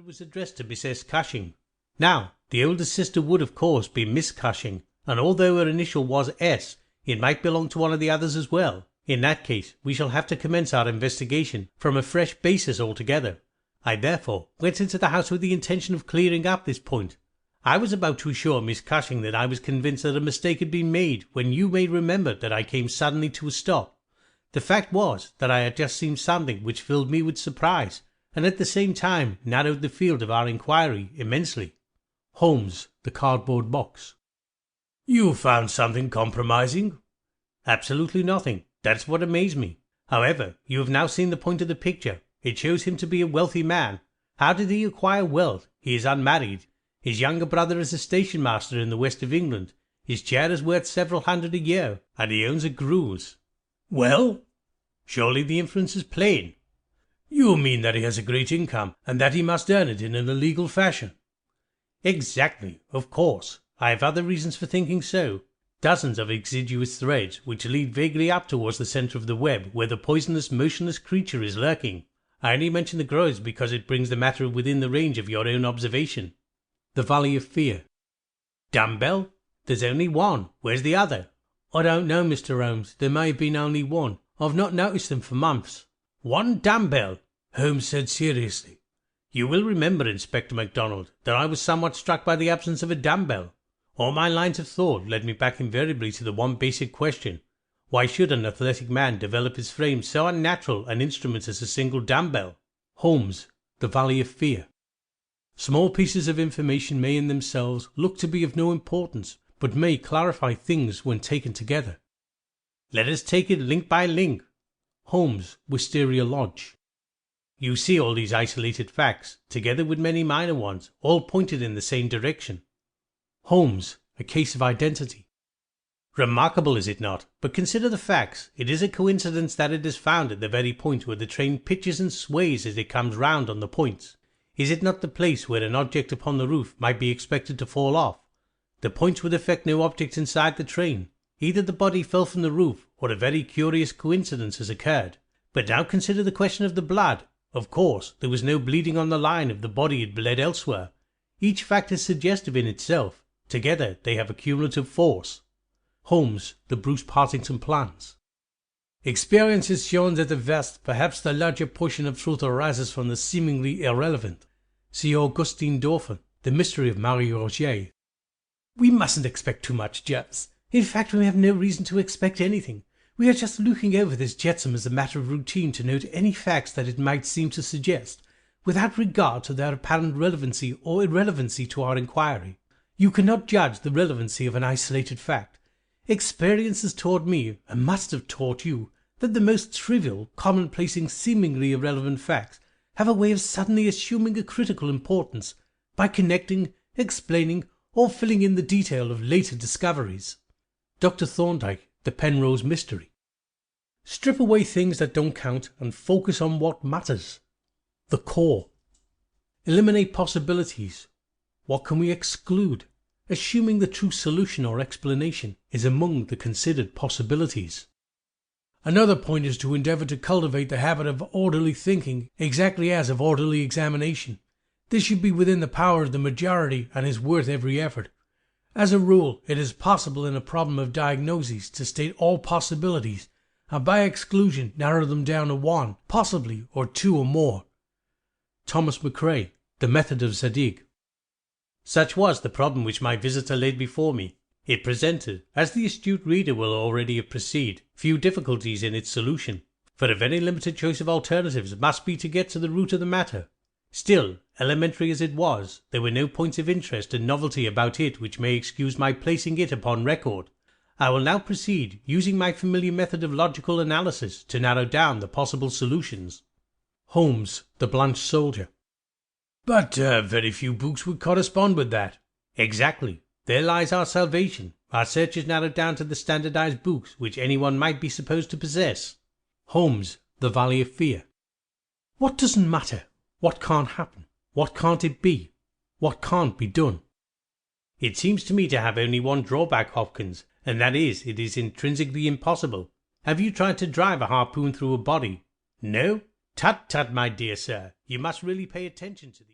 was addressed to Miss S. Cushing. Now, the older sister would of course be Miss Cushing, and although her initial was S, it might belong to one of the others as well. In that case, we shall have to commence our investigation from a fresh basis altogether. I therefore went into the house with the intention of clearing up this point. I was about to assure Miss Cushing that I was convinced that a mistake had been made when you may remember that I came suddenly to a stop. The fact was that I had just seen something which filled me with surprise, and at the same time narrowed the field of our inquiry immensely. Holmes, the cardboard box. You found something compromising? Absolutely nothing. That's what amazed me. However, you have now seen the point of the picture. It shows him to be a wealthy man. How did he acquire wealth? He is unmarried. His younger brother is a station master in the west of England. His chair is worth several hundred a year, and he owns a Greuze. Well? Surely the inference is plain. You mean that he has a great income, and that he must earn it in an illegal fashion? Exactly, of course. I have other reasons for thinking so. Dozens of exiguous threads which lead vaguely up towards the centre of the web where the poisonous, motionless creature is lurking. I only mention the Greuze because it brings the matter within the range of your own observation. The Valley of Fear. Dumbbell? There's only one. Where's the other? I don't know, Mr. Holmes. There may have been only one. I've not noticed them for months. One dumbbell? Holmes said seriously. You will remember, Inspector MacDonald, that I was somewhat struck by the absence of a dumbbell. All my lines of thought led me back invariably to the one basic question. Why should an athletic man develop his frame so unnatural an instrument as a single dumbbell? Holmes, The Valley of Fear. Small pieces of information may in themselves look to be of no importance, but may clarify things when taken together. Let us take it link by link. Holmes, Wisteria Lodge. You see all these isolated facts, together with many minor ones, all pointed in the same direction. Holmes, A Case of Identity. Remarkable, is it not? But consider the facts. It is a coincidence that it is found at the very point where the train pitches and sways as it comes round on the points. Is it not the place where an object upon the roof might be expected to fall off? The points would affect no object inside the train. Either the body fell from the roof, or a very curious coincidence has occurred. But now consider the question of the blood. Of course, there was no bleeding on the line if the body had bled elsewhere. Each fact is suggestive in itself. Together they have a cumulative force. Holmes, The Bruce Partington Plans. Experience has shown that at best, perhaps the larger portion of truth arises from the seemingly irrelevant. See Augustine Dauphin, The Mystery of Marie Roget. We mustn't expect too much, Jeps. In fact, we have no reason to expect anything. We are just looking over this jetsam as a matter of routine to note any facts that it might seem to suggest, without regard to their apparent relevancy or irrelevancy to our inquiry. You cannot judge the relevancy of an isolated fact. Experience has taught me, and must have taught you, that the most trivial, commonplace and seemingly irrelevant facts have a way of suddenly assuming a critical importance by connecting, explaining, or filling in the detail of later discoveries. Dr. Thorndyke, The Penrose Mystery. Strip away things that don't count and focus on what matters. The core. Eliminate possibilities. What can we exclude? Assuming the true solution or explanation is among the considered possibilities. Another point is to endeavour to cultivate the habit of orderly thinking exactly as of orderly examination. This should be within the power of the majority and is worth every effort. As a rule, it is possible in a problem of diagnoses to state all possibilities and by exclusion narrow them down to one, possibly, or two or more. Thomas McCrae, The Method of Zadig. Such was the problem which my visitor laid before me. It presented, as the astute reader will already have perceived, few difficulties in its solution, for a very limited choice of alternatives must be to get to the root of the matter. Still, elementary as it was, there were no points of interest and novelty about it which may excuse my placing it upon record. I will now proceed, using my familiar method of logical analysis, to narrow down the possible solutions. Holmes, The Blanched Soldier. But very few books would correspond with that. Exactly. There lies our salvation. Our search is narrowed down to the standardized books which anyone might be supposed to possess. Holmes, The Valley of Fear. What doesn't matter? What can't happen? What can't it be? What can't be done? It seems to me to have only one drawback, Hopkins, and that is it is intrinsically impossible. Have you tried to drive a harpoon through a body? No? Tut, tut, my dear sir, you must really pay attention to the